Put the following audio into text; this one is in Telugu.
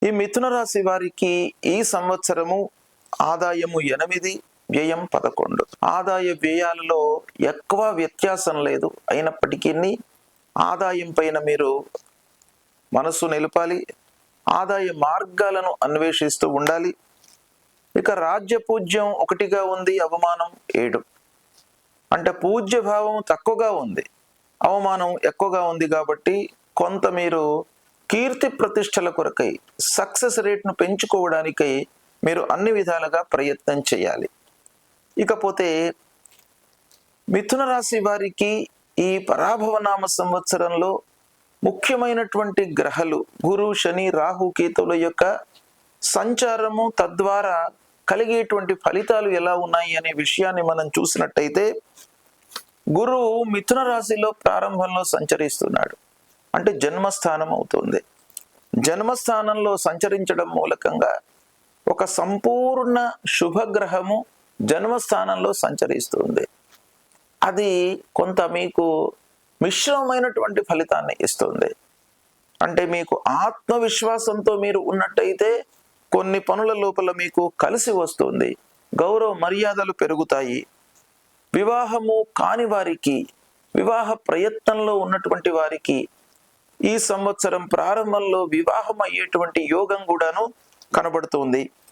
ఈ మిథున రాశి వారికి ఈ సంవత్సరము ఆదాయము 8, వ్యయం 11. ఆదాయ వ్యయాలలో ఎక్కువ వ్యత్యాసం లేదు. అయినప్పటికీ ఆదాయం పైన మీరు మనసు నిలపాలి. ఆదాయ మార్గాలను అన్వేషిస్తూ ఉండాలి. ఇక రాజ్య పూజ్యం 1గా ఉంది, అవమానం 7. అంటే పూజ్య భావం తక్కువగా ఉంది, అవమానం ఎక్కువగా ఉంది. కాబట్టి కొంత మీరు కీర్తి ప్రతిష్టల కొరకై, సక్సెస్ రేట్ను పెంచుకోవడానికై మీరు అన్ని విధాలుగా ప్రయత్నం చేయాలి. ఇకపోతే మిథున రాశి వారికి ఈ పరాభవనామ సంవత్సరంలో ముఖ్యమైనటువంటి గ్రహాలు గురు, శని, రాహు, కేతువుల యొక్క సంచారము, తద్వారా కలిగేటువంటి ఫలితాలు ఎలా ఉన్నాయి అనే విషయాన్ని మనం చూసినట్టయితే, గురువు మిథున రాశిలో ప్రారంభంలో సంచరిస్తున్నాడు. అంటే జన్మస్థానం అవుతుంది. జన్మస్థానంలో సంచరించడం మూలకంగా ఒక సంపూర్ణ శుభగ్రహము జన్మస్థానంలో సంచరిస్తుంది. అది కొంత మీకు మిశ్రమమైనటువంటి ఫలితాన్ని ఇస్తుంది. అంటే మీకు ఆత్మవిశ్వాసంతో మీరు ఉన్నట్టయితే కొన్ని పనుల లోపల మీకు కలిసి వస్తుంది, గౌరవ మర్యాదలు పెరుగుతాయి. వివాహము కాని వారికి, వివాహ ప్రయత్నంలో ఉన్నటువంటి వారికి ఈ సంవత్సరం ప్రారంభంలో వివాహం అయ్యేటువంటి యోగం కూడాను కనబడుతుంది.